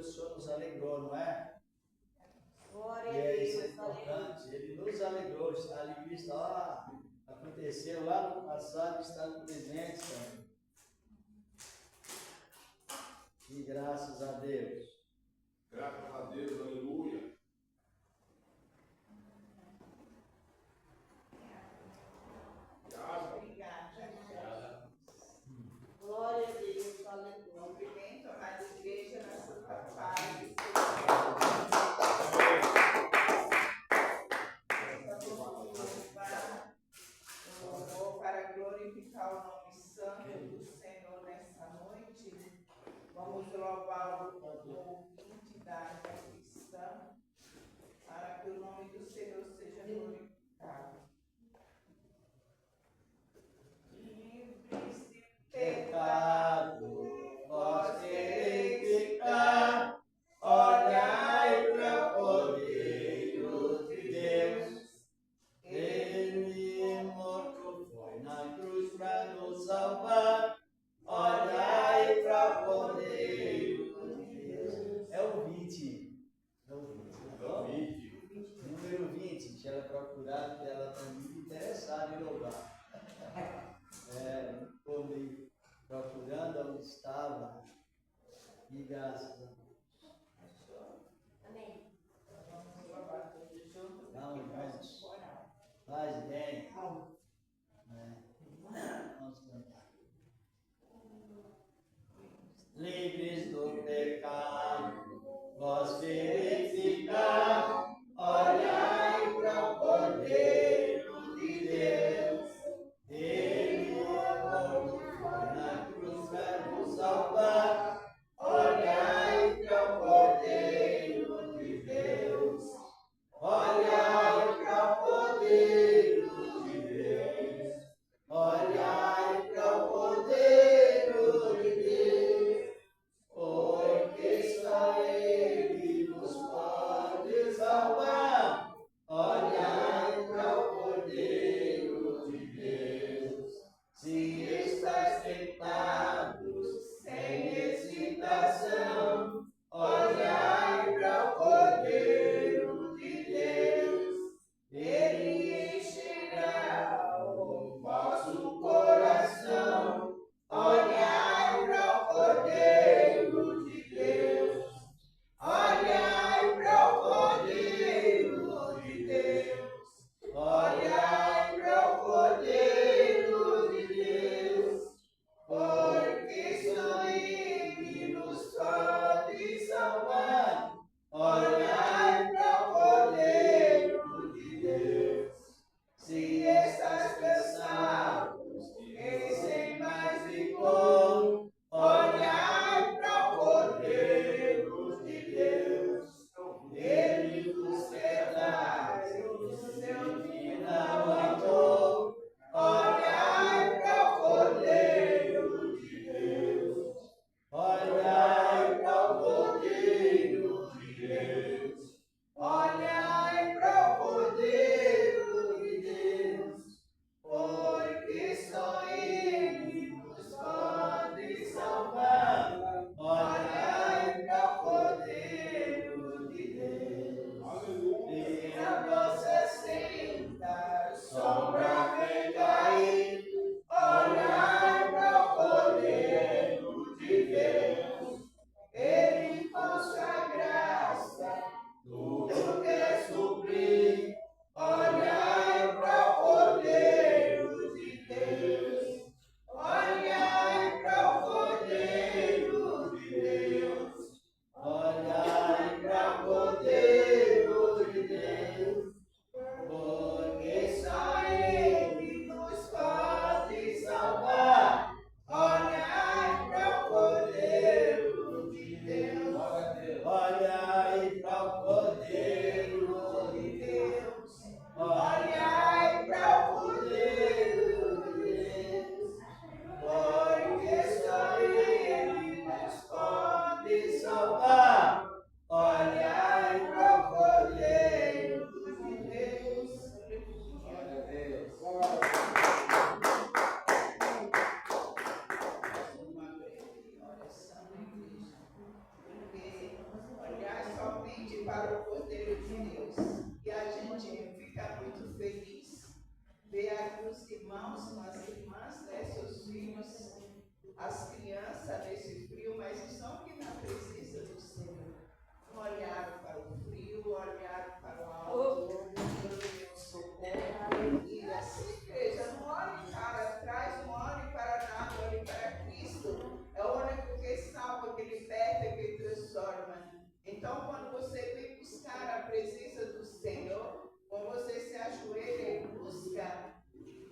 o Senhor nos alegrou, não é? Glória a E é Deus, isso é importante. Ele nos alegrou. A alegria está lá. Aconteceu lá no passado, está no presente também. E graças a Deus. Graças a Deus, aleluia. Obrigada. Glória a Deus, aleluia. Cumprimento a mais igreja na Santa Paz. Para glorificar o nome santo do Senhor nessa noite, vamos louvar o ouvinte da área cristã, para que o nome do Senhor seja glorificado. Livres de Pecado, vós quereis ficar, olhai para o Cordeiro de Deus. Ele morto foi na cruz para nos salvar, olhai para o Cordeiro de Deus. É o 20. É o 20. Número 20, se ela procurar, que ela está muito interessada em louvar. Como procurando onde estava, e graças a Deus. Amém. Vamos louvar todos juntos. Não, Vamos irmãos. orar. Faz bem. Vamos cantar. Livres do pecado, vós quereis ficar, olhai para o Cordeiro de Deus. Ele morto foi na cruz para nos salvar, olhai para o Cordeiro de Deus. Olhai para o Cordeiro de Deus. Olhai para o Cordeiro de Deus. Porque só Ele nos frente para o Cordeiro de Deus. E a gente fica muito feliz ver os irmãos, as irmãs, né, seus filhos, as crianças nesse frio, mas estão aqui na presença do Senhor. Não olharam para o frio, olharam para o alto, o socorro. E assim, igreja, não olhe para trás, não olhe para nada, olhe para Cristo. É o único que salva, que liberta, que transforma. Então, quando você vem buscar a presença do Senhor, quando você se ajoelha e busca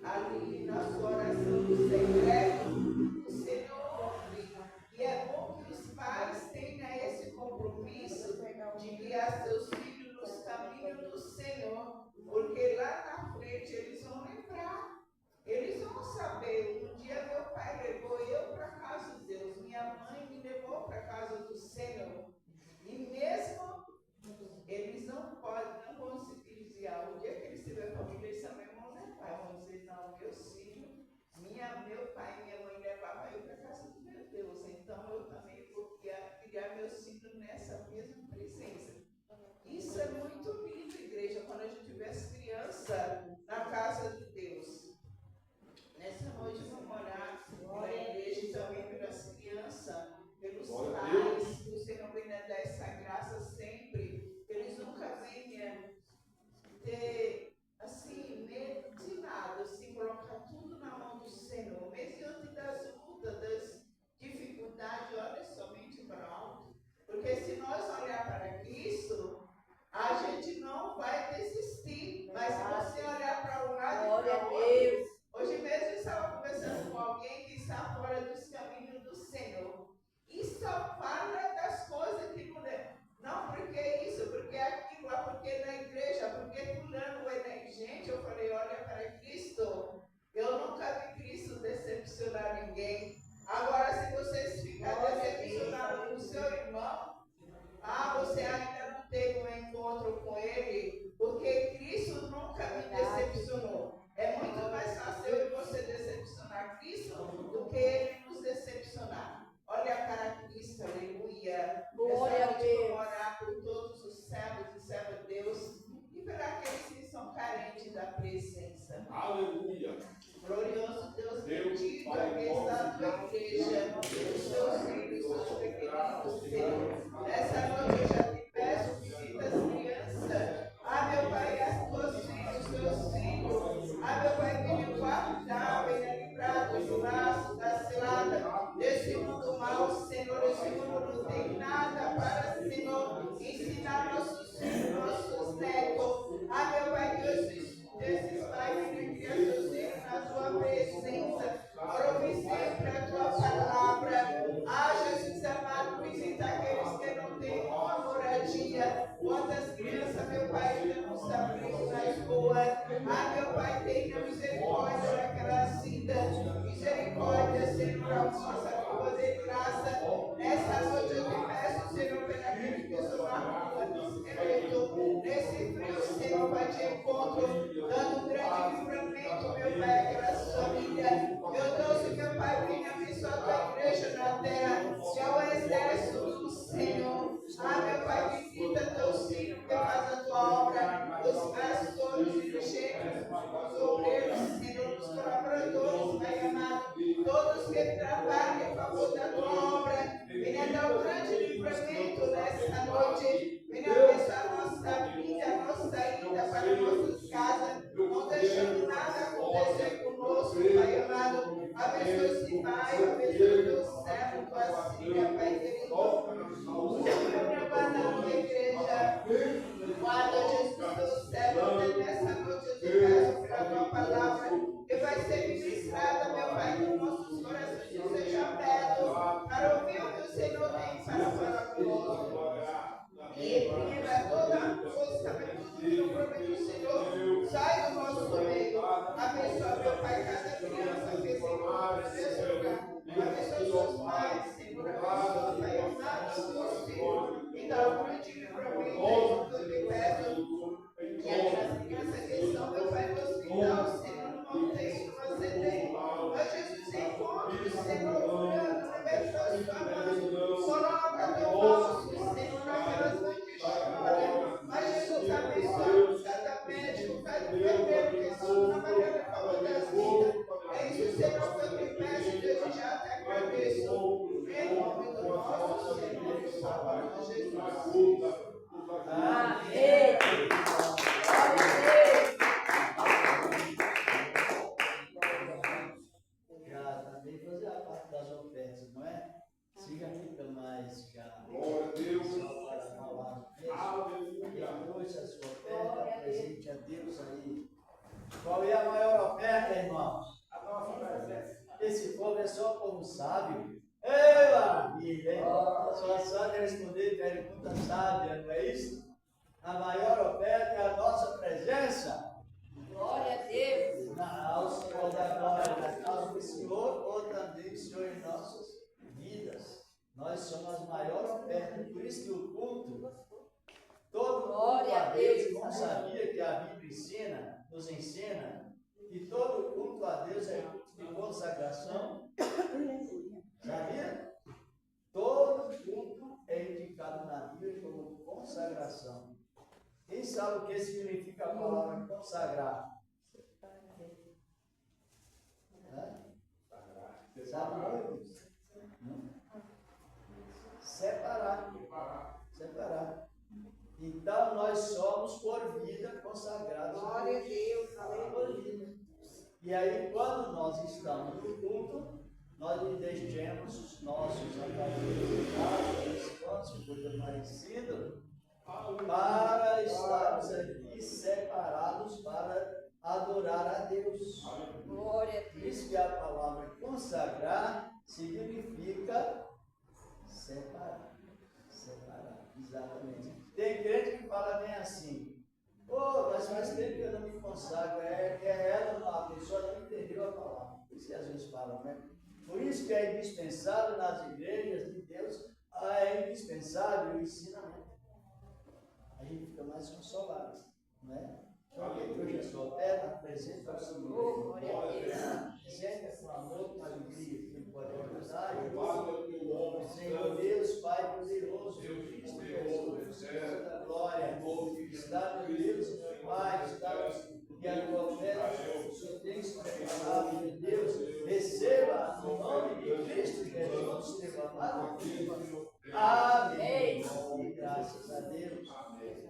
ali na sua oração do secreto, o Senhor ouve. E é bom que os pais tenham esse compromisso de guiar seus filhos nos caminhos do Senhor, porque lá na frente eles vão lembrar, eles vão saber. Um dia meu pai levou eu para a casa de Deus, minha mãe me levou para a casa do Senhor, e mesmo eles não podem, não vão se desviar. O dia que eles tiverem família, eles também vão levar, vão dizer, não, meus filhos, meu pai e minha mãe levavam eu para a casa do meu Deus, então eu também vou criar meus filhos nessa mesma presença. Isso é muito lindo, igreja, quando a gente vê as crianças na casa de Deus. Nessa noite vamos orar pela igreja e também pelas crianças, pelos pais, que o Senhor venha dar essa graça sempre, que eles nunca venham ter, assim, medo de nada, assim, colocar tudo na mão do Senhor, mesmo diante das lutas, das dificuldades, olha somente para o alto, porque se nós olhar para Cristo, a gente não vai desistir, mas se você olhar para um lado e para o outro, hoje mesmo eu estava conversando com alguém que está fora dos caminhos do Senhor, e só fala das coisas que não, porque isso, porque aquilo, porque na igreja, porque fulano é negligente. Eu falei, olha para Cristo, eu nunca vi Cristo decepcionar ninguém. Agora, se vocês ficarem decepcionados com o seu irmão, você ainda não teve um encontro com ele, porque Cristo nunca me decepcionou. É muito mais fácil eu e você decepcionar Cristo do que ele nos decepcionar. Olha para Cristo, aleluia. Glória a Deus. Vamos orar por todos os servos e servas de Deus e por aqueles que são carentes da presença. Aleluia. Glorioso Deus bendito, aqui está a tua igreja, os teus filhos, os teus pequeninos, Senhor. Nessa noite eu já te peço, visita as crianças. Meu Pai, as tuas filhas, os teus filhos. Meu Pai, venha guardar, venha livrar dos laços, da cilada, desse mundo mal, Senhor. Esse mundo não tem nada para, Senhor, ensinar nossos filhos, nossos netos. Meu Pai, que esses pais venham criar seus filhos na tua presença. Ouve sempre a tua palavra. Jesus amado, visita aqueles que não têm uma moradia. Quantas crianças, meu Pai, ainda não estão presos nas ruas. Meu Pai, tenha misericórdia daquela cidade. Misericórdia, Senhor, a nossa rua de graça. Nessa noite eu te peço, Senhor, pela aqueles que estão na rua descredo. Nesse frio, Senhor, vai te encontro, dando um grande livramento, meu Pai, aquelas famílias. Meu Deus e meu Pai, venha abençoar a tua igreja na terra, que é o exército do Senhor. Meu Pai, visita teus filhos que fazem a tua obra, os pastores, os dirigentes, os obreiros, Senhor, os colaboradores, Pai amado, todos que trabalham em favor da tua obra. Venha dar um grande livramento nesta noite. Venha abençoar a nossa vida, a nossa ida para nossas casas, não deixando nada acontecer conosco, Pai amado. Abençoe esse Pai, abençoe teu servo, tua filha, Pai querido. Guarda a igreja, guarda Jesus, teu servo, nessa noite eu te peço pela tua palavra, que vai ser ministrada, meu Pai, que nossos corações sejam abertos para ouvir o que o Senhor tem para falar conosco. E repreenda toda a força, tudo que o promete o Senhor, sai do nosso meio. Abençoa, meu Pai, cada criança que se encontra nesse lugar. Abençoa os seus pais, Senhor. Abençoa, Pai amado, os teus filhos. E dá um grande livramento, eu te peço. E aquelas crianças que estão, meu Pai, no hospital, Senhor, não tem, você tem. Mas Jesus, encontre o Senhor, curando, liberta a sua mão. Coloca teu rosto, Senhor, naquelas noites choras. Significa mais já. Glória a Deus. Só para falar mesmo. Aleluia. Quem trouxe a sua oferta, presente a Deus aí. Qual é a maior oferta, irmãos? A nossa presença. Esse povo é só povo sábio. Ei, maravilha, hein? Só sabe responder pergunta sábia, não é isso? A maior oferta é a nossa presença. Glória a Deus. Ao Senhor da glória, na causa do Senhor, ou também, Senhor, em nossas vidas. Nós somos a maior oferta. Por isso que o culto, todo culto a Deus, não sabia que a Bíblia ensina, nos ensina, que todo culto a Deus é culto de consagração. Sabia? Todo culto é indicado na Bíblia como consagração. Quem sabe o que significa a palavra consagrar? Sabe? Separar. Separar. Então nós somos por vida consagrados. Glória a Deus. Por vida. E aí, quando nós estamos no culto, nós deixemos os nossos aparelhos, descanso, coisa parecida, para estarmos aqui separados para adorar a Deus. Glória a Por Deus. isso que a palavra consagrar significa separar. Separar, exatamente. Tem crente que fala bem assim: "Oh, mas faz tempo que eu não me consagro." A pessoa não entendeu a palavra. Por isso que às vezes falam, né? Por isso que é indispensável nas igrejas de Deus, é indispensável o ensinamento. A gente fica mais consolado, não é? Então, quem trouxe a sua oferta, apresenta ao Senhor. Glória a Deus. Sempre com amor, com alegria, que pode ajudar. Louvado é o teu nome, Senhor Deus, Pai poderoso, Deus Cristo poderoso, Jesus, céu. da glória, está no Deus, meu Pai, está e a tua oferta, o Senhor tem se preparado, meu Deus, receba no nome de Cristo Jesus, teu amado Filho. Amém. E graças a Deus.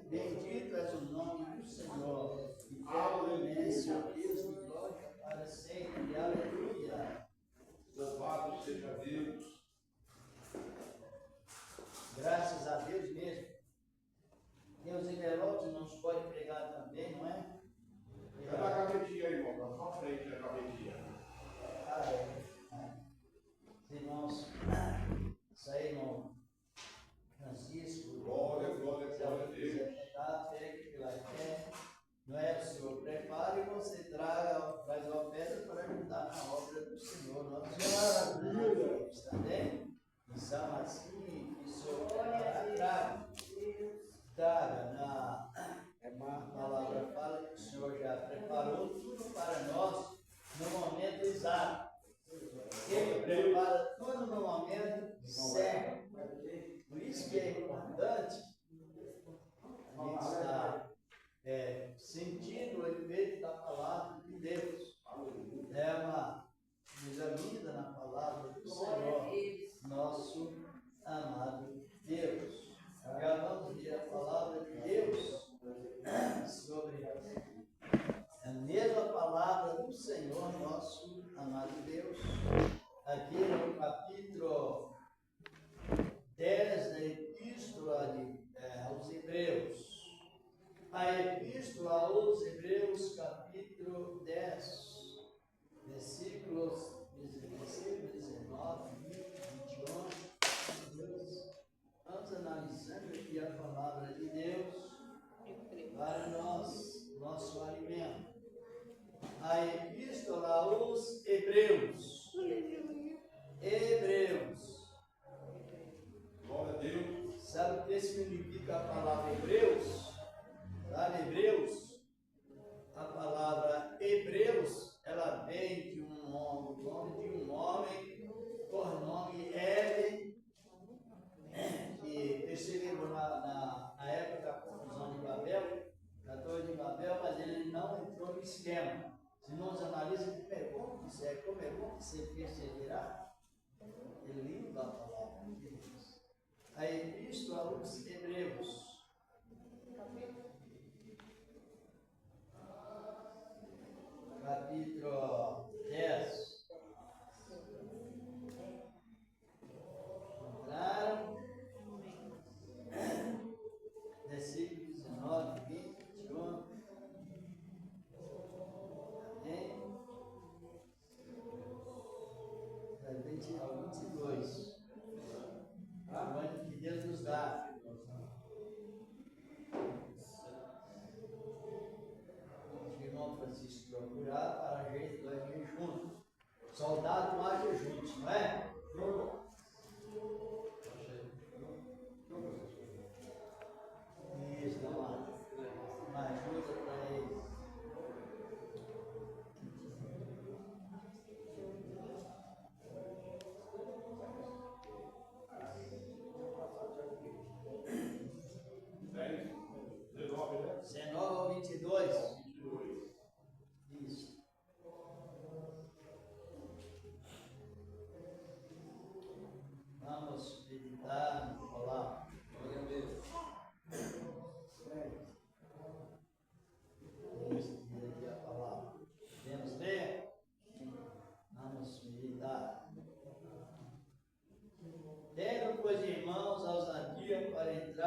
Bendito és o nome do Senhor. E permanece, ó Deus, de glória para sempre. Aleluia. Louvado seja Deus. Graças a Deus mesmo. Tem os envelopes, não se pode pegar também, não é? Cadê a gavetinha aí, irmão? Na sua frente a gavetinha. Os irmãos, isso aí, irmão Francisco. Glória, glória, glória a Deus. Pegue pela fé. Não é, o Senhor prepare e você traz a oferta para ajudar na obra do Senhor. Nosso Senhor, está bem? Então, assim, que o Senhor traga na palavra fala que o Senhor já preparou tudo para nós no momento exato. Ele prepara tudo no momento certo. Por isso que é importante a gente estar sentindo o efeito da palavra de Deus. É uma examina na palavra do Senhor, nosso amado Deus. Acabamos de ler a palavra de Deus sobre a mesma palavra do Senhor, nosso amado Deus. Aqui no capítulo 10 da Epístola aos Hebreus. A Epístola aos Hebreus, capítulo 10, versículos 19, 20, 21. Vamos analisando aqui a palavra de Deus para nós, nosso alimento. A Epístola aos Hebreus. Hebreus. Glória a Deus. Sabe o que significa a palavra Hebreus? Sabe, Hebreus? A palavra Hebreus, ela vem de um nome de um homem, por nome Ele, que percebeu na época da confusão de Babel, da Torre de Babel, mas ele não entrou no esquema. Se nós analisamos, como é bom que você perseverar, ele limpa a palavra de Deus. A Epístola aos Hebreus. Capítulo 10.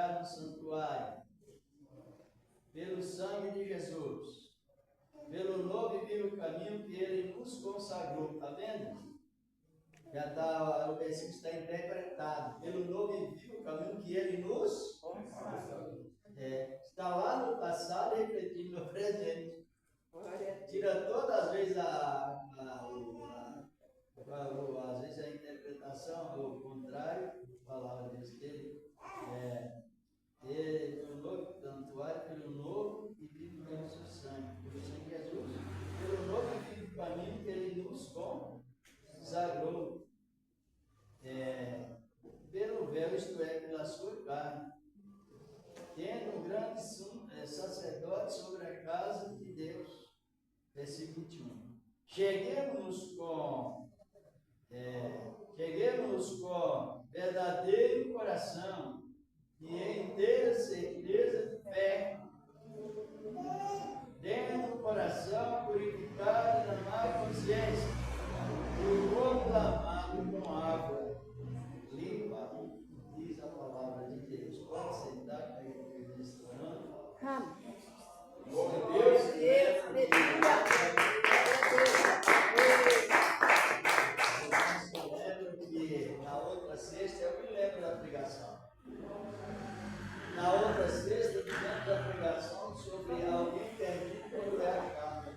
entrar no santuário, pelo sangue de Jesus, pelo novo e vivo caminho que Ele nos consagrou. Está vendo? Já está, o versículo está interpretado. Pelo novo e vivo caminho que Ele nos consagrou. Está lá no passado refletindo no presente. Tira todas as vezes às vezes a interpretação ou o contrário, a palavra dele pelo novo santuário, pelo novo e vivo pelo seu sangue, pelo sangue de Jesus, pelo novo e vivo caminho que Ele nos consagrou, pelo véu, isto é, pela sua carne, tendo um grande sacerdote sobre a casa de Deus. Versículo 21. Cheguemos com verdadeiro coração e inteira certeza de fé, tendo o coração purificado na má consciência, e o corpo lavado com água limpa, diz a palavra de Deus. Pode sentar, que eu estou ministrando. Deus, na outra sexta, eu me lembro da pregação. Na outra sexta, eu me lembro da pregação sobre alguém perdido por lugar de carne.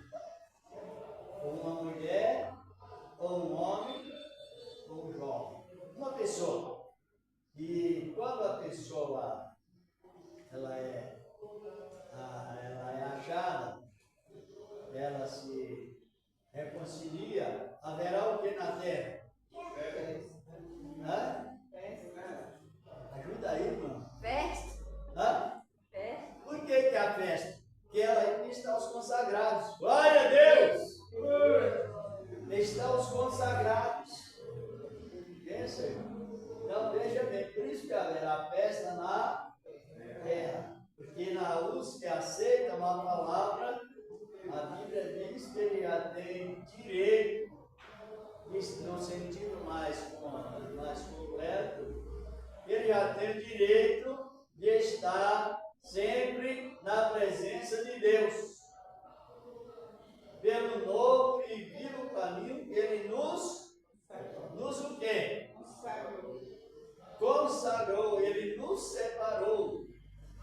Uma mulher, ou um homem, ou um jovem. Uma pessoa. E quando a pessoa ela é achada, ela se reconcilia, haverá o que na terra? Ajuda aí, irmão. Festa. Festa. Por que é a festa? Porque ela está os consagrados. Glória a Deus! Estão os consagrados. Pensa, irmão. Então veja bem, por isso que haverá festa na terra. Porque na luz que aceita uma palavra, a Bíblia diz que ele já tem direito, no sentido mais completo, ele já tem direito de estar sempre na presença de Deus. Pelo novo e vivo caminho que Ele nos o quê? Consagrou, Ele nos separou.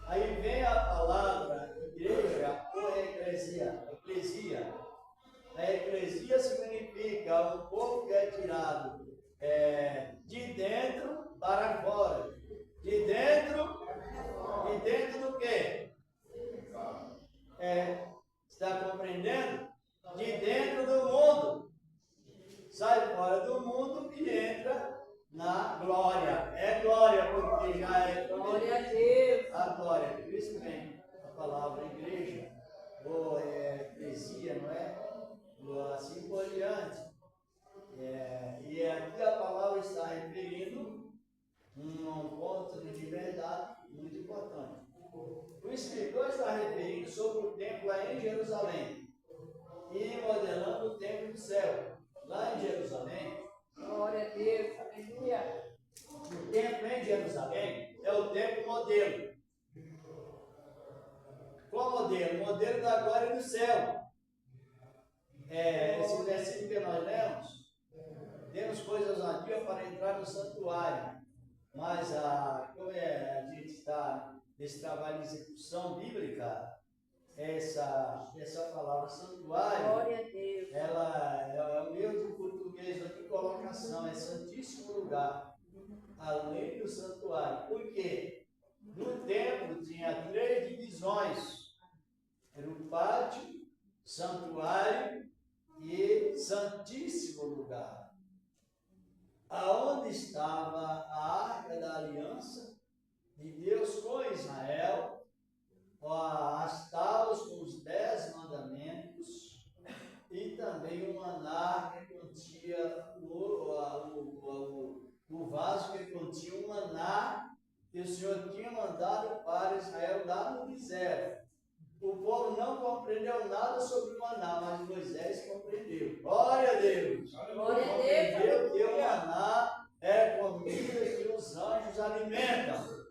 Aí vem a palavra igreja ou eclesia. A eclesia significa um povo que é tirado de dentro para fora. De dentro do quê? Está compreendendo? De dentro do mundo. Sai fora do mundo e entra na glória. É glória, porque já é Glória a Deus. a glória. Por isso vem a palavra igreja, ou eclesia, não é? Assim por diante. E aqui a palavra está referindo um ponto de verdade muito importante. O escritor está referindo sobre o templo lá em Jerusalém e modelando o templo do céu. Lá em Jerusalém, Glória a Deus. Aleluia. o templo em Jerusalém é o templo modelo. Qual modelo? O modelo da glória do céu. Esse versículo que nós lemos, temos coisas antigas para entrar no santuário, mas como a gente está nesse trabalho de execução bíblica, essa palavra santuário, Glória a Deus. ela é o erro do português aqui, colocação, é santíssimo lugar, além do santuário. Por quê? No templo tinha 3 divisões: era o pátio, santuário e santíssimo lugar, aonde estava a arca da aliança de Deus com Israel, as tábuas com os 10 mandamentos e também o maná que continha o vaso que continha o maná que o Senhor tinha mandado para Israel dar no deserto. O povo não compreendeu nada sobre o maná, mas Moisés compreendeu. Glória a Deus! Glória a Compreendeu Deus. que o maná é comida que os anjos alimentam.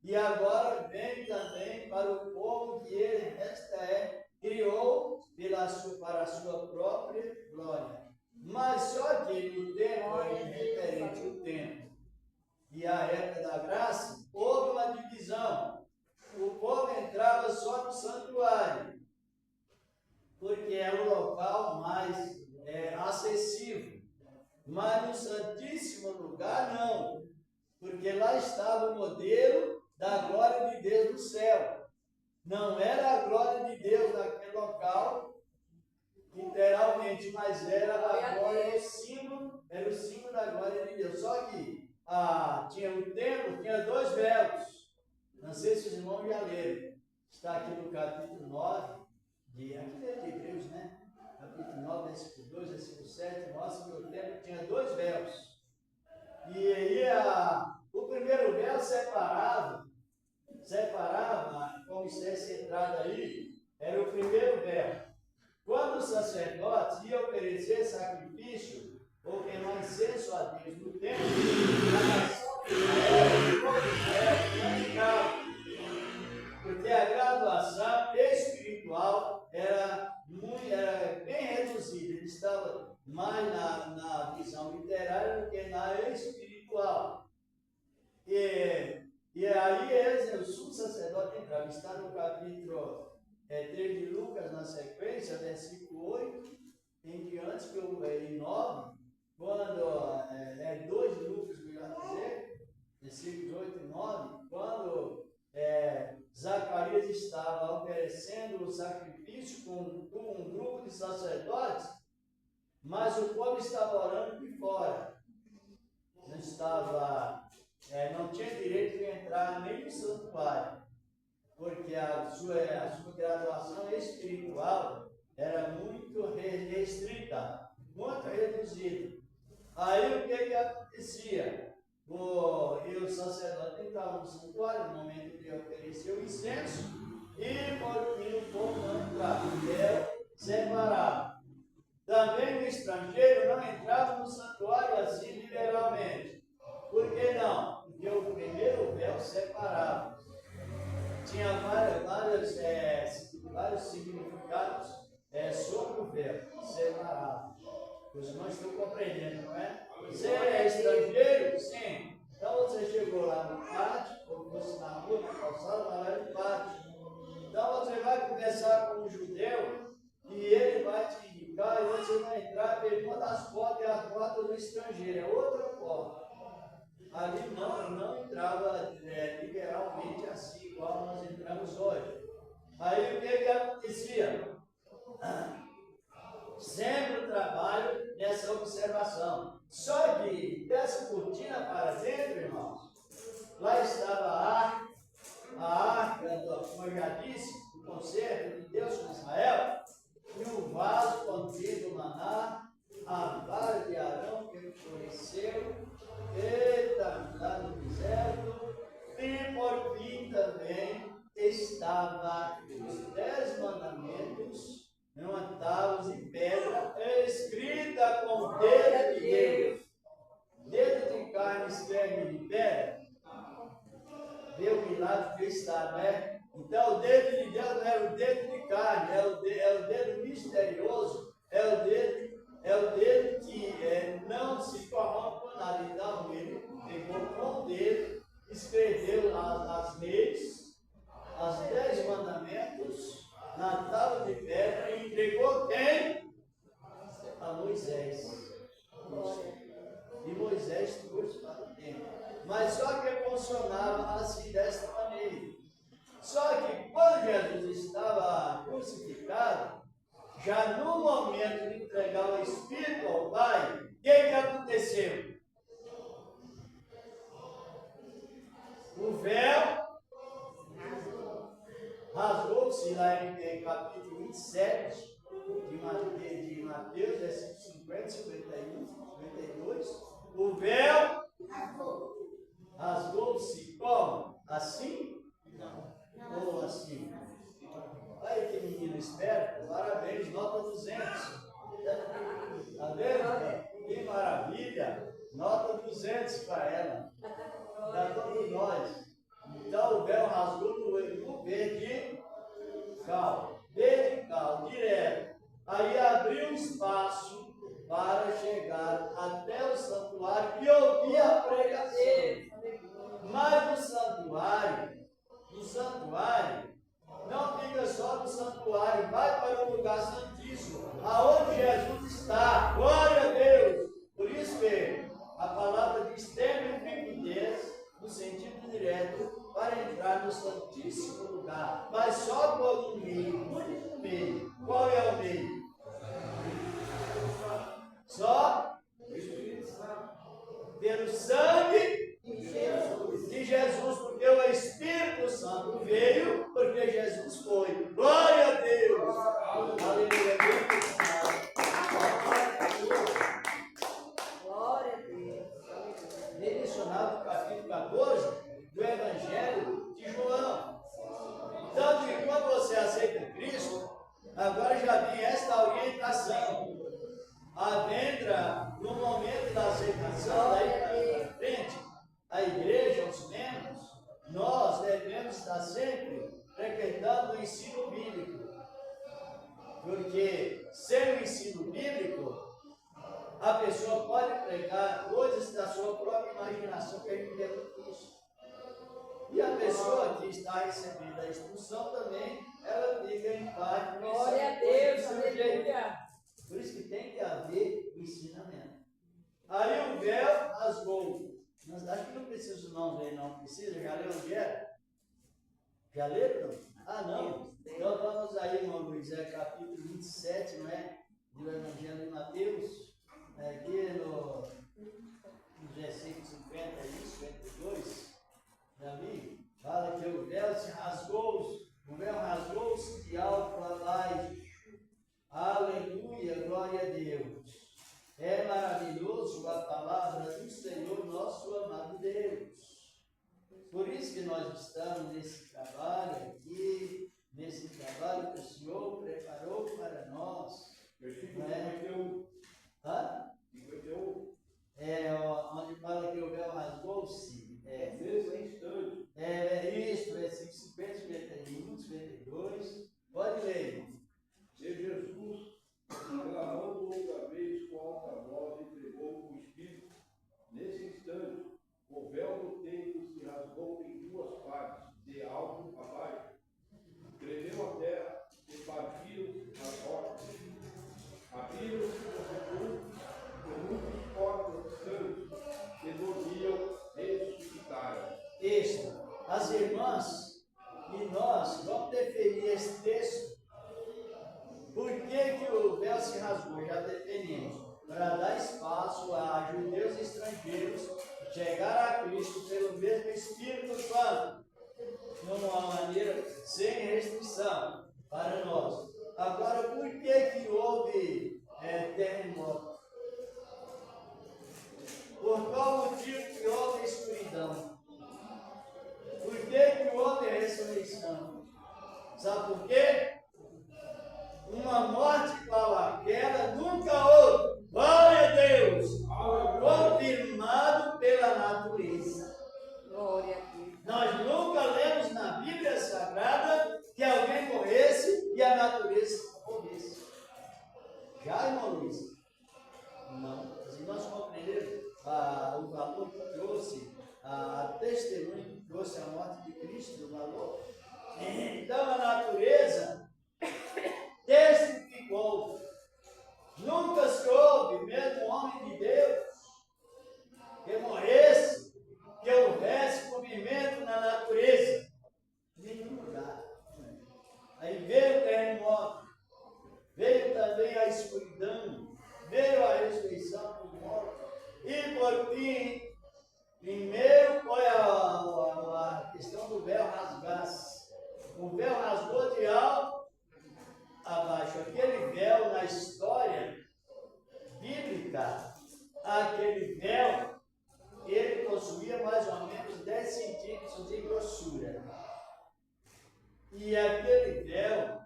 e agora vem também para o povo que ele, criou para a sua própria glória. Mas só que no tempo, referente ao tempo e a época da graça, houve uma divisão. O povo entrava só no santuário, porque era o local mais acessível. Mas no Santíssimo Lugar não, porque lá estava o modelo da glória de Deus no céu. Não era a glória de Deus naquele local, literalmente, mas era a glória, era o símbolo da glória de Deus. Só que tinha o templo, tinha 2 véus. Não sei se os irmãos já leram. Está aqui no capítulo 9, aqui é de Hebreus, né? Capítulo 9, versículo 2, versículo 7, mostra que o templo tinha 2 véus. E aí o primeiro véu separava, como está essa entrada aí, era o primeiro véu. Quando os sacerdotes iam oferecer sacrifício ou queimar incenso a Deus no templo, porque a graduação espiritual era bem reduzida. Ele estava mais na visão literária do que na espiritual. E aí o sumo sacerdote entrava. Está no capítulo 3 de Lucas, na sequência, versículo 8 em diante, que em 9, quando 2 de Lucas, melhor dizer, versículos 8 e 9, quando Zacarias estava oferecendo o sacrifício com um grupo de sacerdotes, mas o povo estava orando de fora. Não tinha direito de entrar nem no santuário, porque a sua graduação espiritual era muito restrita, muito reduzida. Aí o que acontecia? O sacerdote entrava no santuário no momento de oferecer o incenso, e por fim o povo não entrava, o véu separava. Também o estrangeiro não entrava no santuário assim literalmente. Por que não? Porque o primeiro véu separava. Tinha vários significados sobre o véu, separado. Os irmãos estão compreendendo, não é? Você é estrangeiro? Sim. Então você chegou lá no pátio, ou fosse na rua, na calçada, mas lá no pátio. Então você vai conversar com um judeu e ele vai te indicar e você vai entrar por uma das portas, é a porta do estrangeiro, é outra porta. Ali não entrava literalmente assim, igual nós entramos hoje. Aí o que acontecia? Sempre o trabalho nessa observação. Só que dessa cortina para dentro, irmãos, lá estava a arca, como eu já disse, o concerto de Deus com Israel, e o vaso contendo o maná, a vara de Arão que floresceu, lá no deserto, e por fim também estava os 10 mandamentos, numa tábua de pedra, escrita com dedo de Deus. Dedo de carne escreve de pedra. Vê o milagre que está, né? Então o dedo de Deus não é o dedo de carne, é o dedo misterioso, é o dedo que não se corrompe com nada. Então ele pegou com o dedo, escreveu as leis, os 10 mandamentos, na tábua de pedra, e entregou quem? A Moisés. E Moisés trouxe para o templo. Mas só que funcionava assim, desta maneira. Só que quando Jesus estava crucificado, já no momento de entregar o Espírito ao Pai, o que aconteceu? O véu rasgou-se lá em capítulo 27 de Mateus, versículos 50, 51, 52. O véu rasgou-se como? Assim? Não. Ou assim? Aí que menino esperto, parabéns, nota 200. Tá vendo? Que maravilha! Nota 200 para ela. Para todos nós. Então o santuário, não fica só no santuário, vai para o lugar santíssimo, aonde Jesus está. Glória a Deus! Por isso que a palavra diz: tenha firmeza, no sentido direto, para entrar no santíssimo lugar. Mas só por um meio, um único meio. Qual é o meio? Só pelo sangue de Jesus, porque o Espírito Santo veio, porque Jesus foi. Glória a Deus! Aleluia! Glória a Deus. Mencionado no capítulo 14 do Evangelho de João. Tanto que quando você aceita Cristo, agora já vem esta orientação. Entra no momento da aceitação, daí para frente, a igreja, os membros, nós devemos estar sempre frequentando o ensino bíblico. Porque, sem o ensino bíblico, a pessoa pode pregar coisas da sua própria imaginação que a gente vê no Cristo. E a pessoa que está recebendo a instrução também, ela fica em paz. Glória a Deus. Aleluia. Por isso que tem que haver o ensinamento. Aí o véu rasgou. Mas acho que não precisa não ver, não precisa. Já leu onde era? Já leram? Ah, não. Então vamos aí, irmão Luiz, capítulo 27, não é? Do Evangelho de Mateus. Aqui no versículo 50 e 52. Já vi? Fala que o véu se rasgou. O véu rasgou-se de alto a baixo. Aleluia, glória a Deus. É maravilhoso a palavra do Senhor, nosso amado Deus. Por isso que nós estamos nesse trabalho aqui, nesse trabalho que o Senhor preparou para nós. Versículo Né? 51. Hã? 51. Onde fala que o véu rasgou-se. Nesse instante. Isso, versículo 50, 51, 52. Pode ler, irmão. E Jesus, clamando outra vez com alta voz, entregou o Espírito. Nesse instante, o véu do templo se rasgou em duas partes, de alto a baixo. Tremeu a terra e partiram as rochas. Abriram-se os sepulcros e muitos corpos santos que dormiam ressuscitaram. Isso. As irmãs e nós vamos definir esse texto. Por que o véu se rasgou? Já definimos. Para dar espaço a judeus e estrangeiros chegar a Cristo pelo mesmo Espírito Santo, de uma maneira sem restrição para nós. Agora, por que houve terremoto? Por qual motivo que houve escuridão? Por que houve ressurreição? Sabe por quê? Uma morte qual aquela nunca houve. Glória a Deus! Confirmado pela natureza. Glória a Deus. Nós nunca lemos na Bíblia Sagrada que alguém morresse e a natureza morresse. Já, irmão Luiz? Não. Se nós compreendermos o valor que trouxe, a testemunha que trouxe a morte de Cristo, o valor. Então a natureza testificou. Nunca se houve, mesmo homem de Deus, que morresse, que houvesse movimento na natureza. Em nenhum lugar. Aí veio o terremoto, veio também a escuridão, veio a ressurreição dos mortos. E por fim, primeiro foi a questão do véu rasgar-se. O véu rasgou de alto abaixo. Aquele véu na história bíblica, aquele véu, ele possuía mais ou menos 10 centímetros de grossura. E aquele véu,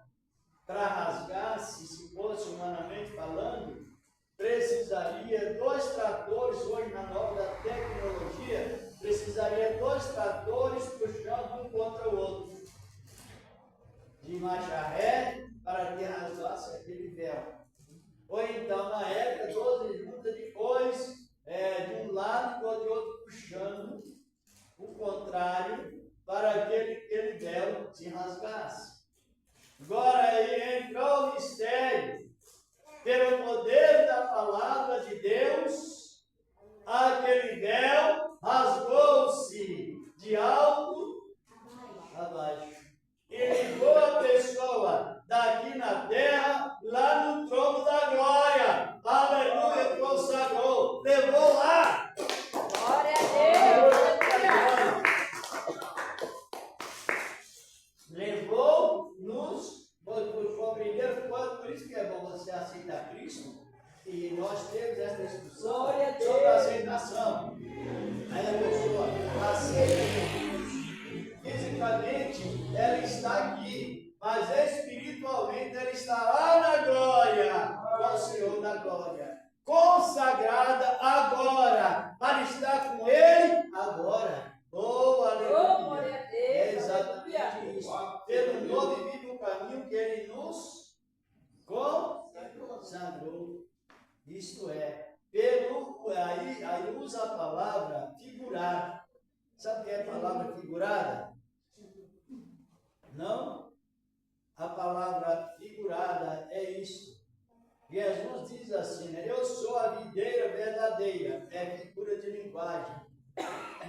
para rasgar-se, se fosse humanamente falando, precisaria 2 tratores, hoje na nova tecnologia, precisaria 2 tratores puxando um contra o outro. De marcha ré, para que rasgasse aquele véu. Ou então, na época, 12 juntas depois, de um lado e de outro puxando o contrário, para que aquele véu se rasgasse. Agora aí entrou o mistério. Pelo poder da palavra de Deus, aquele véu rasgou-se de alto a baixo. E levou a pessoa daqui na terra, lá no trono da glória. Aleluia, consagrou. Levou lá. Glória a Deus. Aleluia. Levou-nos, por isso que é bom você aceitar Cristo. E nós temos essa instrução Glória a Deus. sobre a aceitação. Aí a pessoa aceita fisicamente, ela está aqui, mas espiritualmente ela está lá na glória, com o Senhor da glória, consagrada agora, para estar com Ele agora. Oh, Oh, aleluia! glória a Deus. É exatamente Aleluia. isso. Pelo novo e vivo caminho que Ele nos consagrou. Isto é, aí usa a palavra figurada. Sabe o que é a palavra figurada? Não? A palavra figurada é isso. Jesus diz assim, né? Eu sou a videira verdadeira. É figura de linguagem.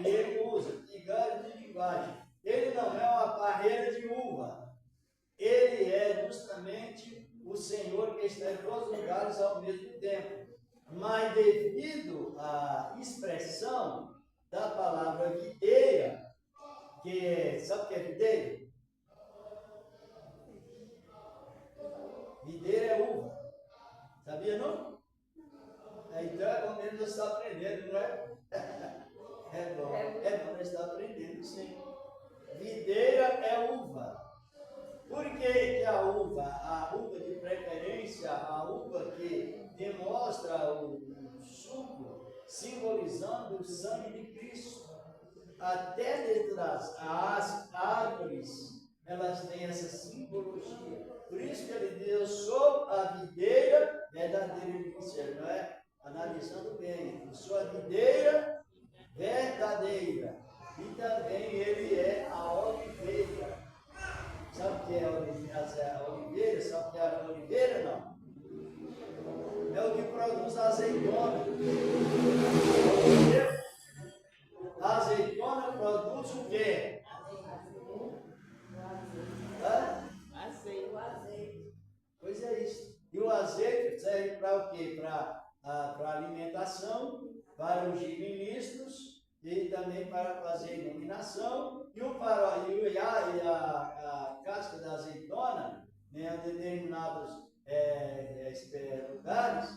E ele usa figura de linguagem. Ele não é uma parreira de uva. Ele é justamente o Senhor que está em todos os lugares ao mesmo tempo. Mas devido à expressão da palavra videira, que é, sabe o que é videira? Videira é uva. Sabia não? Então é bom mesmo você está aprendendo, não é? É bom você estar aprendendo, sim. Videira é uva. Por que a uva de preferência, a uva que demonstra o suco, simbolizando o sangue de Cristo. Até dentro das árvores, elas têm essa simbologia. Por isso que ele diz, eu sou a videira verdadeira, ele disse, não é? Analisando bem, eu sou a videira verdadeira. E também ele é a oliveira. Sabe o que é a oliveira? Sabe o que é a oliveira? Não. É o que produz a azeitona. A azeitona produz o quê? Azeite. Pois é isso. E o azeite serve para o quê? Para alimentação, para ungir ministros e também para fazer iluminação. E a casca da azeitona, né, em determinados lugares,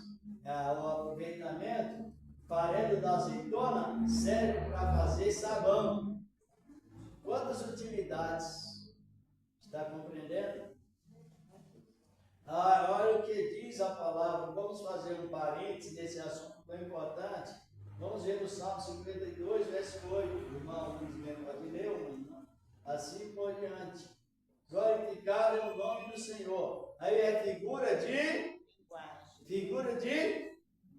o aproveitamento, farelo da azeitona serve para fazer sabão. Quantas utilidades? Está compreendendo? Olha o que diz a palavra. Vamos fazer um parênteses nesse assunto tão importante. Vamos ver no Salmo 52, verso 8. O irmão Luiz mesmo pode ler, irmão. Assim por diante. Glorificado é o nome do Senhor. Aí é figura de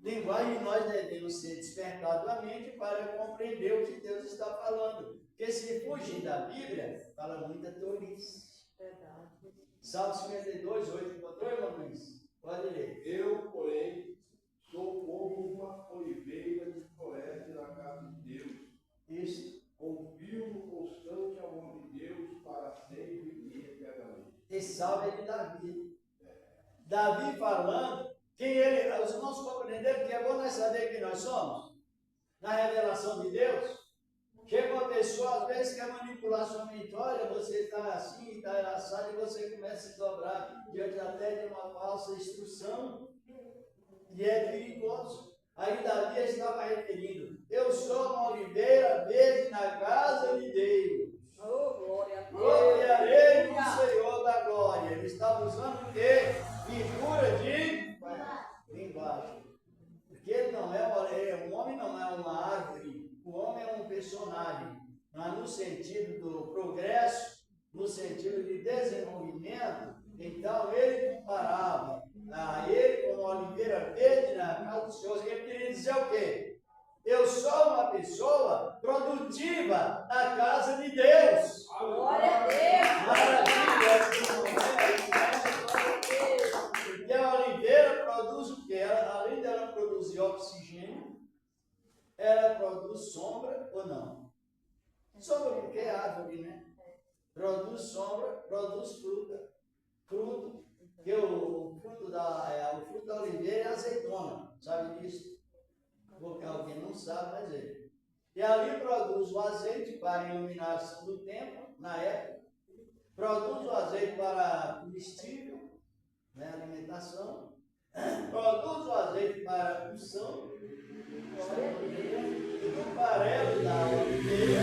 linguagem. Nós devemos ser despertados a mente para compreender o que Deus está falando. Porque se fugir da Bíblia, fala muita tolice. Verdade. Salmo 52, 8. Encontrou, irmão Luiz? Pode ler. Eu, porém, sou como uma oliveira que floresce na casa de Deus. Isso. Confio no constante amor de Deus para sempre e eternamente. Esse salmo é de Davi. Davi falando, os irmãos compreenderam que é bom nós saber quem nós somos? Na revelação de Deus. Chega uma pessoa, às vezes, quer manipular sua mente. Olha, você está assim, está assado, e você começa a se dobrar diante até de uma falsa instrução. E é perigoso. Aí Davi estava referindo, eu sou uma oliveira verde na casa de Deus. Oh, glória a Deus. Gloriarei no Senhor da glória. Ele estava usando o quê? Figura de linguagem. Porque ele não é um homem, não é uma árvore. O homem é um personagem. Mas no sentido do progresso, no sentido de desenvolvimento, então ele comparava a ele como oliveira verde na casa do Senhor. Ele queria dizer o quê? Eu sou uma pessoa produtiva na casa de Deus. qualquer árvore, né? Produz sombra, produz fruto, que o fruto da oliveira é azeitona, sabe disso? Porque alguém não sabe, mas é. E ali produz o azeite para a iluminação do templo, na época. Produz o azeite para comestível, né, alimentação. Produz o azeite para unção. E o farelo da oliveira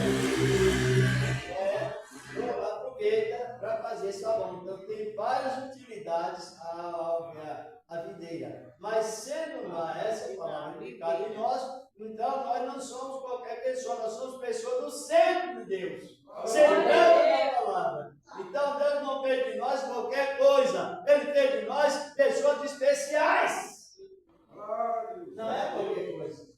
aproveita para fazer sabão. Então tem várias utilidades a videira. Mas sendo essa palavra aplicada em nós, então nós não somos qualquer pessoa, nós somos pessoas do centro de Deus. Centrando na palavra. Então Deus não fez de nós qualquer coisa. Ele fez de nós pessoas especiais. Não é qualquer coisa.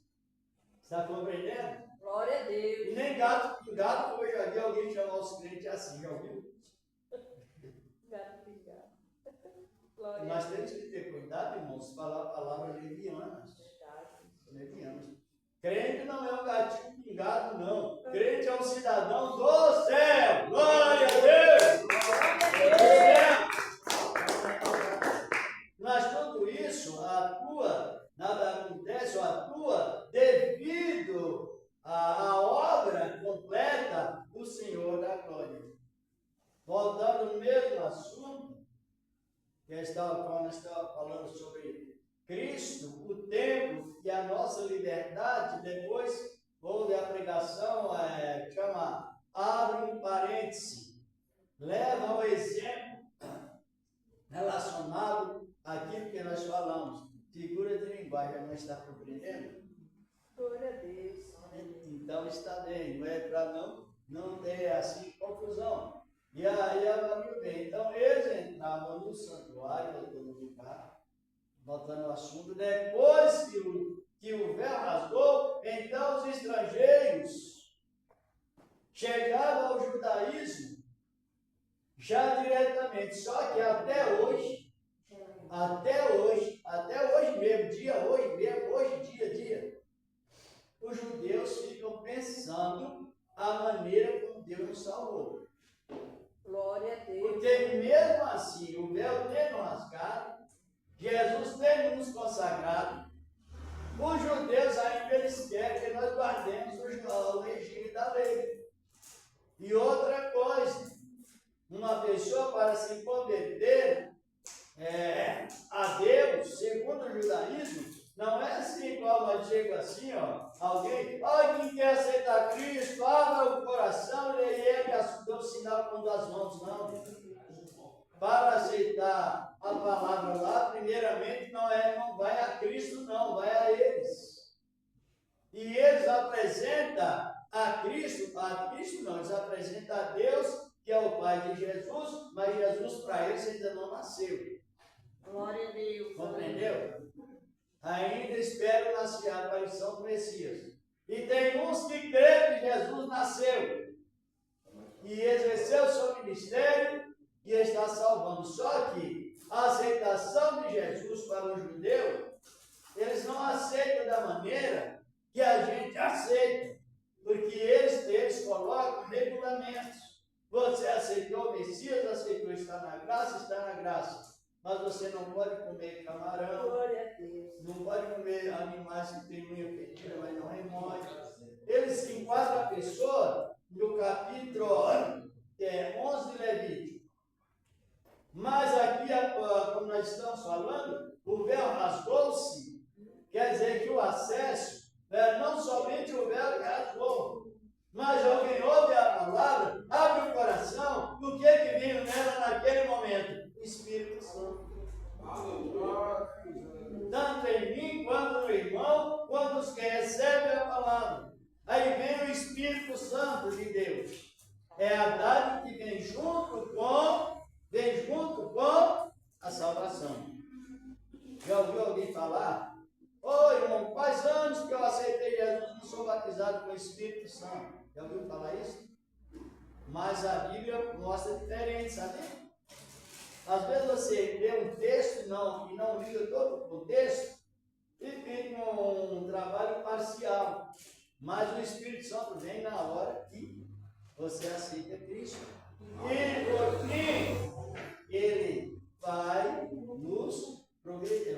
Está compreendendo? Glória a Deus. E nem gato, como eu já vi alguém chamar os crentes assim, já ouviu? Gato pingado. Glória Nós a temos que ter cuidado, irmãos, falar palavras levianas. Levianas. Crente não é um gatinho pingado, não. Crente é um cidadão do céu. Glória a Deus! Mas tudo isso atua devido à obra completa do Senhor da glória. Voltando no mesmo assunto, que estava falando sobre Cristo, o templo e a nossa liberdade, depois houve a pregação, chama, abre um parêntese, leva ao exemplo relacionado àquilo que nós falamos. Figura de linguagem, não está compreendendo? Glória a Deus. Então está bem, não é para não ter assim confusão. E aí ela viu bem. Então eles entravam no santuário, voltando no carro, voltando ao assunto, depois que o véu rasgou, então os estrangeiros chegavam ao judaísmo já diretamente. Só que até hoje mesmo, dia, os judeus ficam pensando a maneira como Deus nos salvou. Glória a Deus. Porque mesmo assim, o véu tendo rasgado, Jesus tendo nos consagrado, os judeus ainda eles querem que nós guardemos o regime da lei. E outra coisa, uma pessoa para se converter a Deus, segundo o judaísmo, não é assim como eu digo assim, alguém, quem quer aceitar Cristo, abra o coração e ele dá o sinal com as mãos, não. Para aceitar a palavra lá, primeiramente não vai a Cristo, não, vai a eles. E eles apresentam a Cristo não, eles apresentam a Deus, que é o Pai de Jesus, mas Jesus para eles ainda não nasceu. Glória a Deus. Compreendeu? Ainda esperam a aparição do Messias. E tem uns que creem que Jesus nasceu e exerceu seu ministério e está salvando. Só que a aceitação de Jesus para o judeu, eles não aceitam da maneira que a gente aceita, porque eles colocam regulamentos. Você aceitou o Messias, aceitou estar na graça. Mas você não pode comer camarão, Glória a Deus. não pode comer animais que têm unha fedida, mas não remói. Eles enquadram a pessoa no capítulo 11 de Levítico. Mas aqui, como nós estamos falando, o véu rasgou-se, quer dizer que o acesso, não somente o véu que rasgou, mas alguém ouve a palavra, abre o coração, o que veio nela naquele momento? Espírito Santo. Tanto em mim quanto no irmão, quanto os que recebem a palavra. Aí vem o Espírito Santo de Deus. É a dádiva que vem junto com a salvação. Já ouviu alguém falar? Irmão, faz anos que eu aceitei Jesus, não sou batizado com o Espírito Santo. Já ouviu falar isso? Mas a Bíblia mostra diferente, sabe? Às vezes você lê um texto e não liga todo o contexto e fica um trabalho parcial. Mas o Espírito Santo vem na hora que você aceita Cristo. E por fim, Ele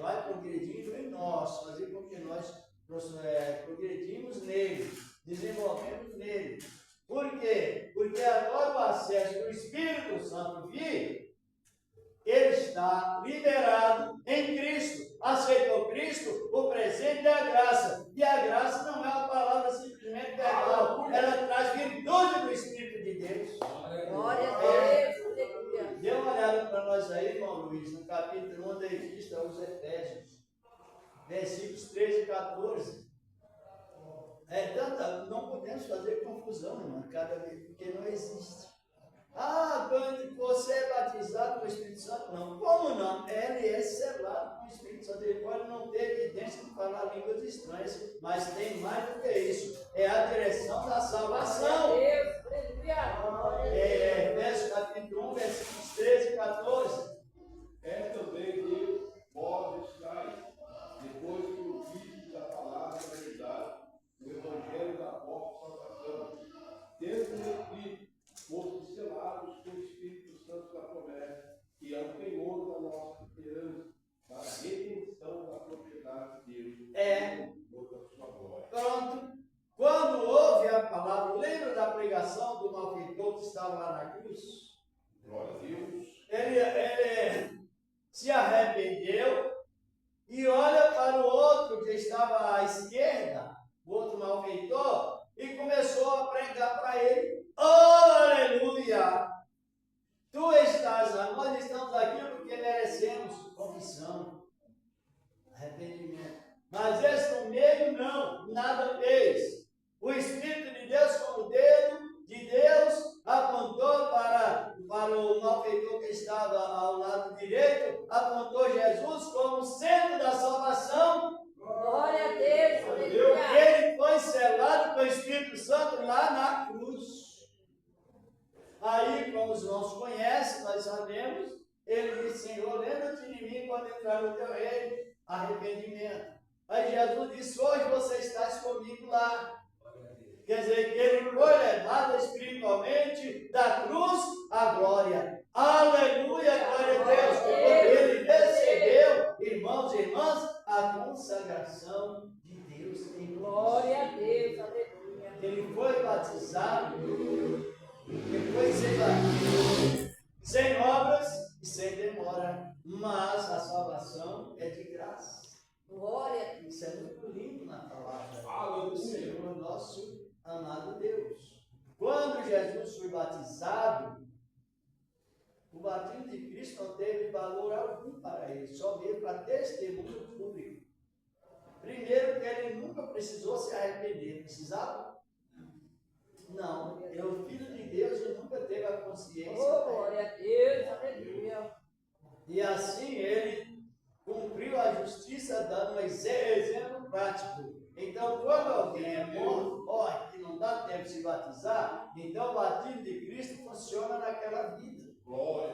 vai progredindo em nós, fazer com que nós progredimos nele, desenvolvemos nele. Por quê? Porque agora o acesso do Espírito Santo vir, ele está liberado em Cristo. Aceitou Cristo, o presente é a graça. E a graça não é uma palavra simplesmente verbal, ela traz virtude do Espírito de Deus. Glória a Deus. Aleluia. Dê uma olhada para nós aí, irmão Luiz, no capítulo 1 da Epístola aos Efésios, versículos 13 e 14. Não podemos fazer confusão, irmão, cada vez, porque não existe. Quando você é batizado com o Espírito Santo, não. Como não? Ele é selado com o Espírito Santo. Ele pode não ter evidência de falar línguas estranhas, mas tem mais do que isso. É a direção da salvação. Glória a Deus. Aleluia. Efésios capítulo 1, versículos 13 e 14. É também Deus, vós estáis, depois que ouvistes a palavra da verdade, o evangelho da vossa salvação, tendo recebido, fostes selados com o Espírito Santo da promessa, que é o penhor da nossa esperança, para a redenção da propriedade de Deus, por da sua glória. Pronto. Quando ouve a palavra, lembra da pregação do malfeitor que estava lá na cruz? Glória a Deus. Ele se arrependeu e olha para o outro que estava à esquerda, o outro malfeitor, e começou a pregar para ele. Oh, aleluia! Tu estás lá, nós estamos aqui porque merecemos confissão, arrependimento. Mas esse no meio não, nada fez. O Espírito de Deus, com o dedo de Deus, apontou para o malfeitor que estava ao lado direito, apontou Jesus como centro da salvação. Glória a Deus. Aleluia. Ele foi selado com o Espírito Santo lá na cruz. Aí, como os irmãos conhecem, nós sabemos, ele disse: Senhor, lembra-te de mim quando entrar no teu reino. Arrependimento. Aí Jesus disse: hoje você está comigo lá. Quer dizer que ele foi levado espiritualmente da cruz à glória. Aleluia, glória a Deus. Porque ele recebeu, irmãos e irmãs, a consagração de Deus em Glória a Deus. Aleluia. Ele foi batizado, depois sem obras e sem demora, mas a salvação é de graça. Glória a Deus. Isso é muito lindo na palavra Aleluia. do Senhor nosso amado Deus. Quando Jesus foi batizado, o batismo de Cristo não teve valor algum para ele, só veio para testemunho público. Primeiro, porque ele nunca precisou se arrepender. Precisava? Não. É o Filho de Deus e nunca teve a consciência. Oh, glória a Deus. Aleluia. E assim ele cumpriu a justiça dando um exemplo prático. Então, quando alguém é morto, que não dá tempo de se batizar, então o batismo de Cristo funciona naquela vida. Glória.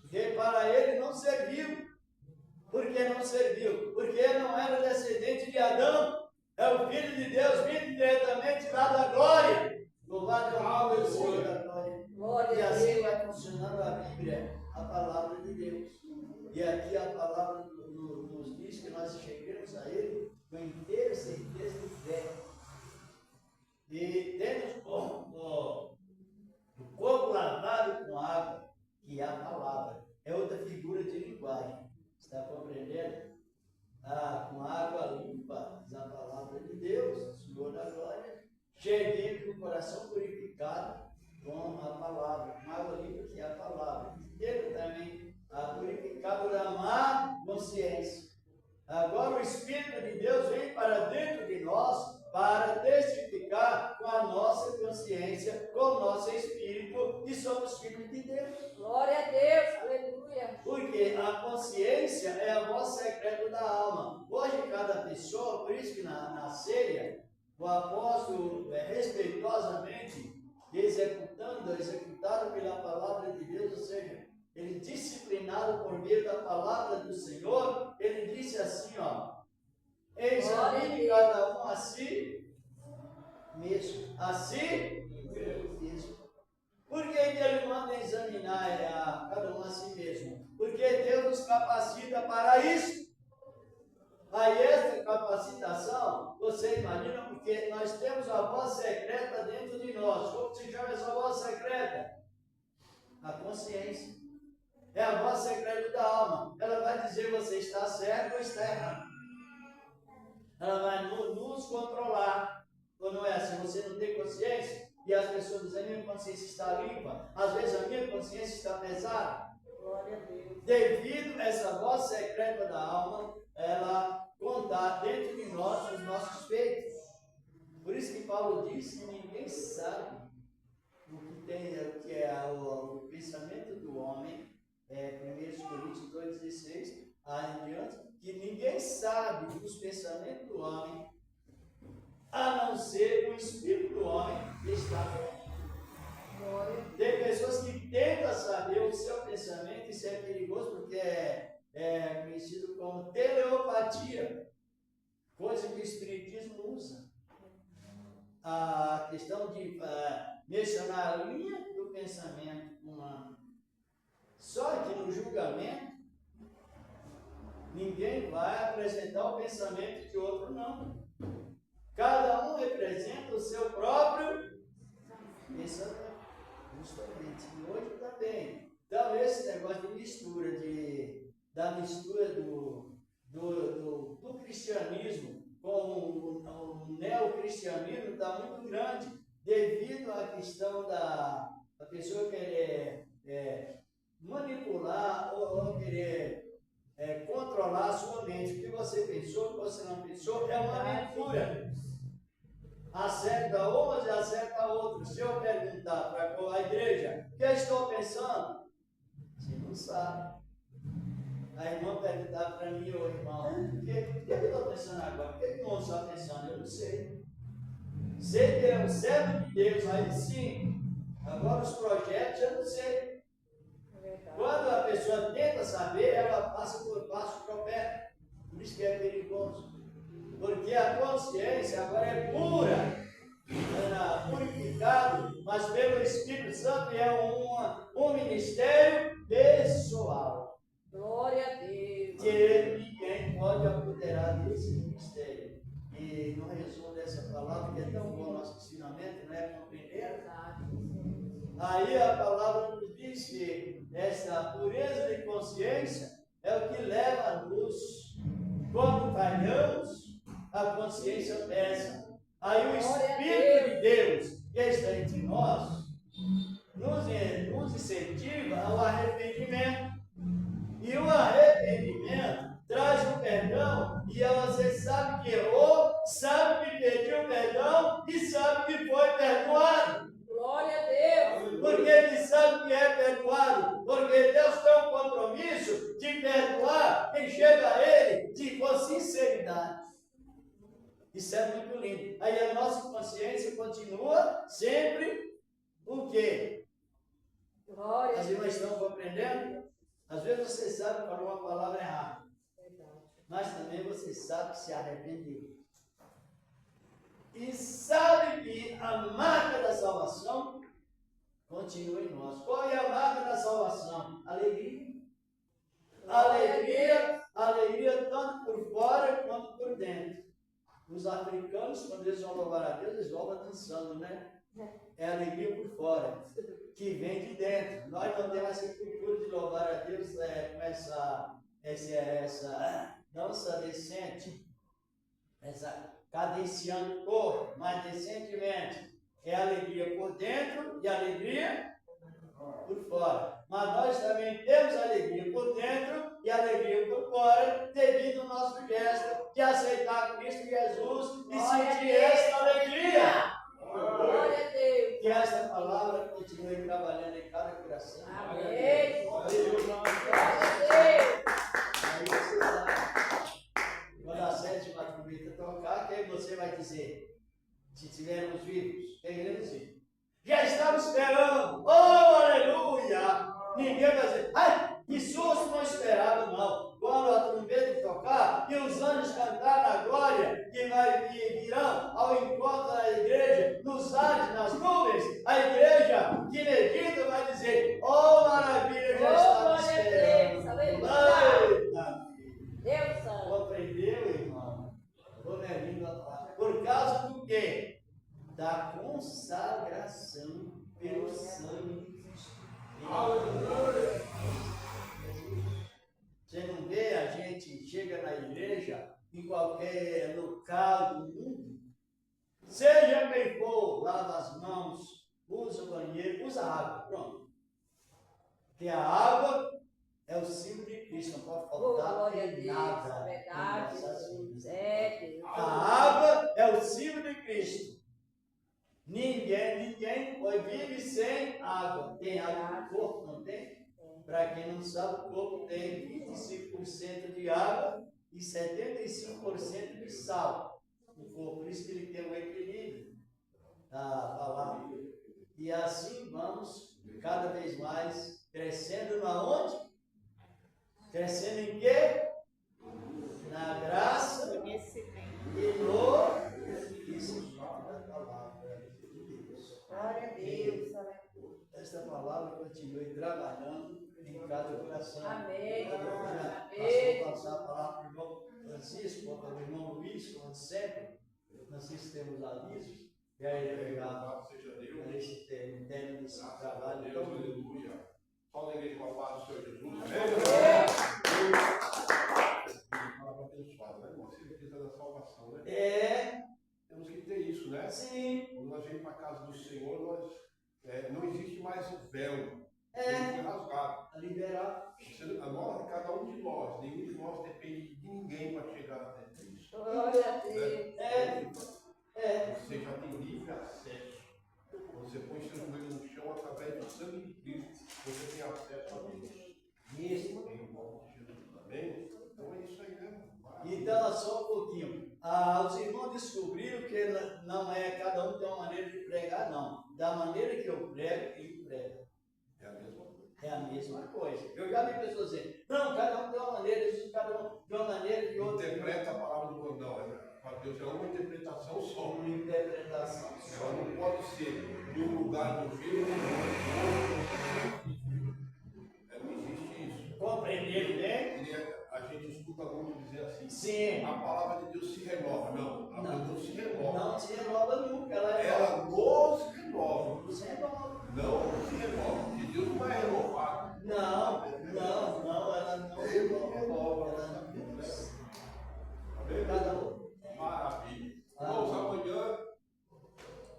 Porque para ele não serviu. Por que não serviu? Porque ele não era descendente de Adão. É o Filho de Deus vindo diretamente lá da glória. Louvado é o nome do Senhor da glória. Glória E a assim Deus. vai funcionando a Bíblia, a palavra de Deus. E aqui a palavra nos diz que nós cheguemos a Ele com inteira certeza de fé. E temos o corpo lavado com água, que é a palavra. É outra figura de linguagem. Está compreendendo? Com água limpa, diz a palavra de Deus, Senhor da glória, cheio com o coração purificado com a palavra, com água limpa, que é a palavra. Ele também purificado da má consciência. Agora o Espírito de Deus vem para dentro de nós para testificar com a nossa consciência, com o nosso espírito, que somos filhos de Deus. Glória a Deus. Aleluia. Porque a consciência é a voz secreta da alma. Hoje cada pessoa, por isso que na ceia, o apóstolo respeitosamente executado pela palavra de Deus, ou seja, ele disciplinado por meio da palavra do Senhor, ele disse assim, examine cada um a si mesmo. A si mesmo. examinar cada um a si mesmo. Porque Deus nos capacita para isso. Aí essa capacitação, você imagina, porque nós temos a voz secreta dentro de nós. Como se chama essa voz secreta? A consciência. É a voz secreta da alma. Ela vai dizer você está certo ou está errado. Ela vai nos controlar. Ou não é assim? Você não tem consciência? E as pessoas dizem, a minha consciência está limpa. Às vezes a minha consciência está pesada. Glória a Deus. Devido a essa voz secreta da alma, ela contar dentro de nós os nossos feitos. Por isso que Paulo diz que ninguém sabe o que é o pensamento do homem, 1 Coríntios 2,16, aí em diante, que ninguém sabe os pensamentos do homem, a não ser o Espírito do homem que está dentro. Tem pessoas que tentam saber o seu pensamento, isso é perigoso porque é conhecido como teleopatia, coisa que o Espiritismo usa. A questão de mencionar a linha do pensamento humano. Só que no julgamento, ninguém vai apresentar o pensamento de outro, não. Cada um representa o seu próprio pensamento. Justamente. E hoje também. Então, esse negócio de mistura, da mistura do cristianismo com o neocristianismo está muito grande, devido à questão da pessoa querer manipular ou querer controlar a sua mente. O que você pensou, o que você não pensou, é uma aventura. Acerta umas e acerta outras. Se eu perguntar para a igreja, o que eu estou pensando? Você não sabe. A irmã perguntar para mim, ô irmão, o que eu estou pensando agora? O que o irmão está pensando? Eu não sei. Sei que é um servo de Deus, aí sim. Agora os projetos eu não sei. Quando a pessoa tenta saber, ela passa por passo pro pé. Por isso que é perigoso. Porque a consciência agora é pura, purificado, mas pelo Espírito Santo é um ministério pessoal. Glória a Deus. Que ninguém pode apoderar desse ministério. E no resumo dessa palavra, que é tão bom o nosso ensinamento, não é compreender? Aí a palavra nos diz que essa pureza de consciência é o que leva a luz. Quando falhamos, a consciência pesa. Aí o Espírito de Deus que está entre nós nos incentiva ao arrependimento. E o arrependimento traz o perdão, e você sabe que errou, sabe que pediu perdão e sabe que foi perdoado. Glória a Deus. Porque ele sabe que é perdoado, porque Deus tem um compromisso de perdoar quem chega a ele com sinceridade. Isso é muito lindo. Aí a nossa consciência continua sempre o quê? Glória a As Deus. irmãs estão compreendendo? Às vezes você sabe que falou uma palavra errada, mas também você sabe que se arrependeu. E sabe que a marca da salvação continua em nós. Qual é a marca da salvação? Alegria. Alegria tanto por fora quanto por dentro. Os africanos, quando eles vão louvar a Deus, eles louvam dançando, né? É alegria por fora, que vem de dentro. Nós não temos essa cultura de louvar a Deus com essa dança decente, essa cadenciando o corpo, mas decentemente. É alegria por dentro e alegria por fora. Mas nós também temos alegria por dentro e alegria por fora, devido ao nosso gesto de aceitar Cristo Jesus e sentir essa alegria. Glória a Deus. Que essa palavra continue trabalhando em cada coração. Amém. Glória a Deus. Aí você sabe, quando a sétima trombeta tocar, quem você vai dizer? Se estivermos vivos, quem iremos dizer? Já estamos esperando, oh aleluia! Ninguém vai dizer, ai, que susto, não esperava não. Quando a trombeta tocar e os anjos cantar na glória, que virão ao encontro da igreja, nos ares, nas nuvens, a igreja que medita vai dizer, oh maravilha! Ele usa água, pronto. Porque a água é o símbolo de Cristo, não pode Oh, faltar glória a Deus. nada. Verdade, nessas Jesus. vidas. É, Deus. A água é o símbolo de Cristo. Ninguém vive sem água. Tem água no corpo, não tem? Para quem não sabe, o corpo tem 25% de água e 75% de sal. O corpo, por isso que ele tem um equilíbrio da palavra. E assim vamos cada vez mais crescendo na onde? Crescendo em quê? Na graça e no conhecimento da palavra de Deus. Glória a Deus. Esta palavra continue trabalhando em cada coração. Amém. Amém. Passar a palavra para o irmão Francisco, para o irmão Luiz, como sempre. Nós temos avisos. E aí, obrigado. Seja Deus. Por esse término desse Graças a trabalho. Deus, aleluia. Só na igreja com a paz do Senhor Jesus. Fala para abençoado, né, irmão? Você precisa da salvação, né? Temos que ter isso, né? Sim. Quando nós vamos para a casa do Senhor, não existe mais o véu. É. Ele foi rasgado. A liberar. Agora, cada um de nós, nenhum de nós depende de ninguém para chegar até Cristo. Glória a Deus. Você já tem livre acesso. Quando você põe seu joelho no chão, através do sangue de Cristo, você tem acesso a Deus. Isso. Em nome de Jesus. Amém? Então é isso aí, né? Então, só um pouquinho. Os irmãos descobriram que não é cada um tem uma maneira de pregar, não. Da maneira que eu prego, ele prega. É a mesma coisa. É a mesma coisa. Eu já vi pessoas dizendo, não, cada um tem uma maneira, cada um de uma maneira e outra. Interpreta a palavra do Condão, para Deus é uma interpretação só. Uma interpretação. Ela não pode ser de um lugar do jeito não existe isso. Compreenderam bem? A gente escuta muito dizer assim, Sim. a palavra de Deus se renova. Não, a palavra de Deus se renova. Não se renova nunca. Ela nos renova. Não se renova. Não se renova. Porque Deus não é renovado. Não, ela não renova. Ela não cada um. Maravilha. Irmãos, amanhã,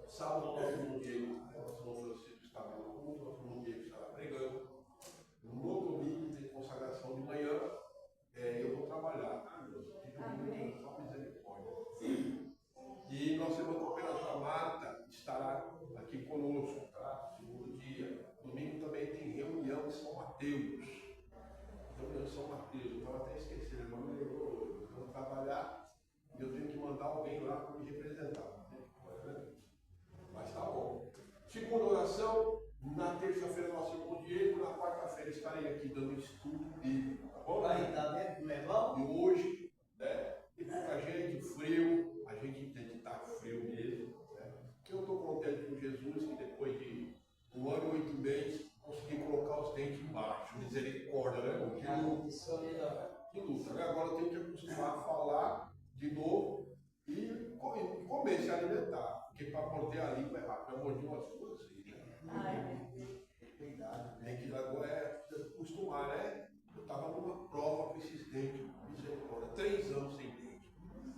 sábado, nós vamos no Diego. Nós vamos Francisco estar no culto, nós vamos no Diego estar pregando. No domingo tem consagração de manhã. Eu vou trabalhar. Só misericórdia. E nossa irmã cooperadora Marta estará aqui conosco, tá? Segundo dia. Domingo também tem reunião em São Mateus. Reunião em São Mateus. Eu estava até esquecendo, irmão. Eu vou trabalhar e eu tenho que mandar alguém lá para me representar. Mas tá bom. Segunda oração. Na terça-feira nós temos o Diego. Na quarta-feira estarei aqui dando estudo bíblico. Tá bom? Aí, tá vendo, meu irmão? E hoje, né? E pouca gente, frio, a gente entende que está frio mesmo, né? Que eu estou contente com Jesus, que depois de 1 ano e 8 meses, consegui colocar os dentes embaixo. Misericórdia, né? Que luta, né? Agora eu tenho que acostumar a falar de novo e comer, se alimentar. Porque para morder a língua é rápido. Eu mordi umas 2 vezes. Cuidado. Tem que agora precisa acostumar, né? Eu estava numa prova com esses dentes, misericórdia, 3 anos sem dente.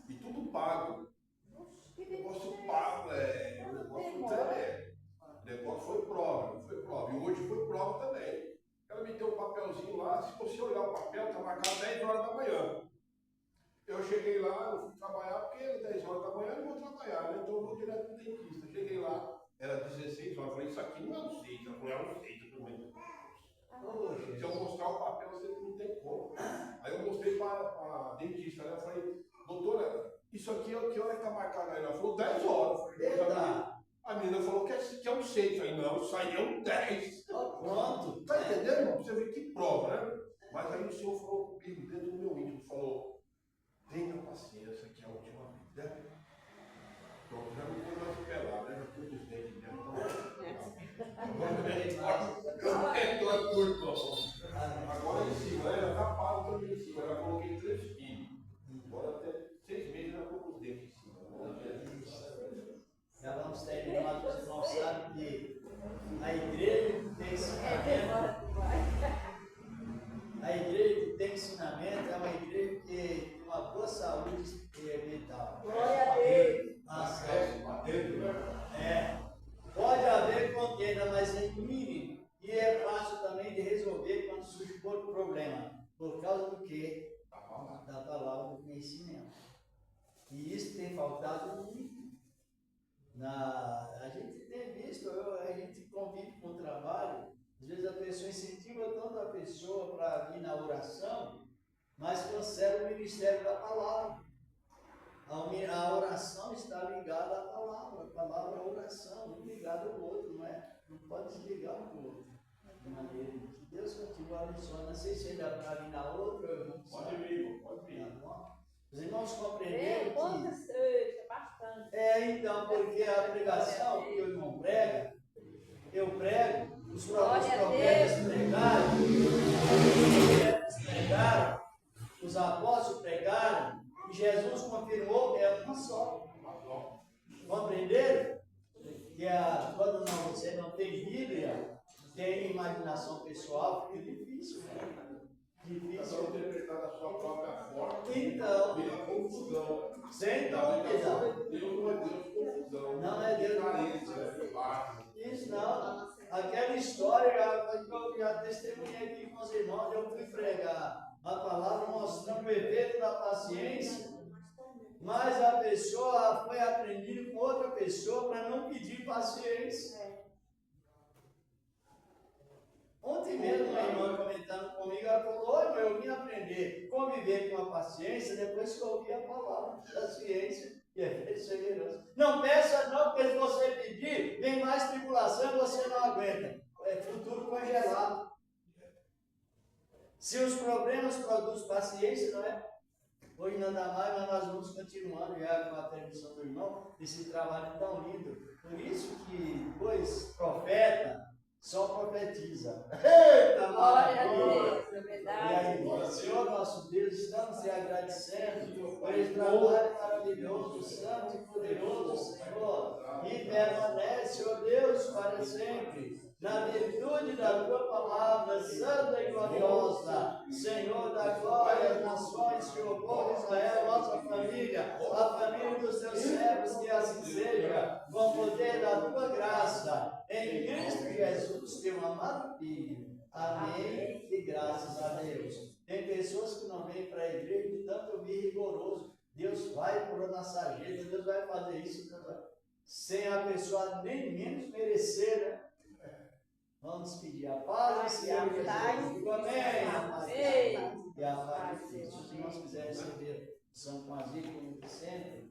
E tudo pago. O negócio pago, o negócio tremendo. O negócio foi prova, não foi prova. E hoje foi prova também. Ela me deu um papelzinho lá, se você olhar o papel, está marcado 10 horas da manhã. Eu cheguei lá, eu fui trabalhar, porque 10 horas da manhã eu não vou trabalhar, né? Então eu vou direto no dentista. Cheguei lá, era 16 horas. Eu falei, isso aqui não é um 6, eu falei, é um 6, eu falei, se eu mostrar o papel, você não tem como. Aí eu mostrei para a dentista, né? Eu falei, doutora, isso aqui que hora que está marcado aí? Ela falou 10 horas. Eu falei, a menina falou que é um 6. Eu falei, não, isso aí é um 10. Pronto. Tá entendendo, irmão? Você vê que prova, né? Mas aí o Senhor falou comigo, dentro do meu íntimo, falou, tenha paciência, que é a última vez, né? Pronto, já não vou mais pelar, né? Já fui dos dentes mesmo. Agora em cima, né? Já tá pago também em cima. Já coloquei 3 quilos. Agora até 6 meses já coloquei os dentes em cima. Já vamos terminar, mas você não sabe que a igreja que tem ensinamento. A igreja que tem ensinamento é uma igreja que tem uma boa saúde mental. Glória a Deus. Pode haver contenda, mas em domine e é fácil também de resolver quando surge outro problema. Por causa do quê? Da palavra do conhecimento. E isso tem faltado muito. A gente tem visto, a gente convive com o trabalho, às vezes a pessoa incentiva tanto a pessoa para vir na oração, mas cancela o ministério da palavra. A oração está ligada à palavra, a palavra é oração, um ligado ao outro, não é? Não pode desligar um do outro. De maneira que Deus continua abençoando. Não sei se ainda para vir na outra, irmão. Pode vir, pode vir. Tá bom? Os irmãos compreenderam que... Bastante. Então, porque a pregação que o irmão prega, eu prego, os profetas pregaram, os apóstolos pregaram, e Jesus confirmou que é uma só. Compreenderam? Que quando você não tem Bíblia, tem imaginação pessoal, fica difícil. Difícil interpretar da sua própria forma. Então, vira confusão. Sem dúvida. Deus não é Deus de confusão. Não é Deus de carência. Isso não. Aquela história eu já testemunhei aqui com os irmãos, eu fui pregar a palavra mostrando o efeito da paciência, mas a pessoa foi aprendendo com outra pessoa para não pedir paciência. Ontem mesmo uma irmã comentando comigo, ela falou, oi, eu vim aprender a conviver com a paciência depois que eu ouvi a palavra da ciência e a perseverança. Não peça não, porque se você pedir, vem mais tribulação e você não aguenta. É futuro congelado. Se os problemas produzem paciência, não é? Hoje não dá mais, mas nós vamos continuando já com a permissão do irmão, esse trabalho tão lindo. Por isso que, pois, profeta, só profetiza. Eita, Glória a maravilha! Deus, é verdade. E aí, Senhor nosso Deus, estamos te agradecendo por esse trabalho maravilhoso, santo e poderoso, Senhor. E permanece, ó Deus, para sempre, na virtude da tua palavra, santa e gloriosa. Senhor da glória, as nações, Senhor, povo de Israel, nossa família, a família dos teus servos, que assim seja, com o poder da tua graça, em Cristo Jesus, teu amado Filho. Amém. E graças a Deus. Tem pessoas que não vêm para a igreja de tanto ouvir rigoroso. Deus vai por nossa agenda, Deus vai fazer isso, Deus vai... sem a pessoa nem menos merecer, né? Vamos pedir a paz do Senhor Jesus. Amém. E a paz de Cristo. Se os irmãos quiserem receber o São Convite, como sempre,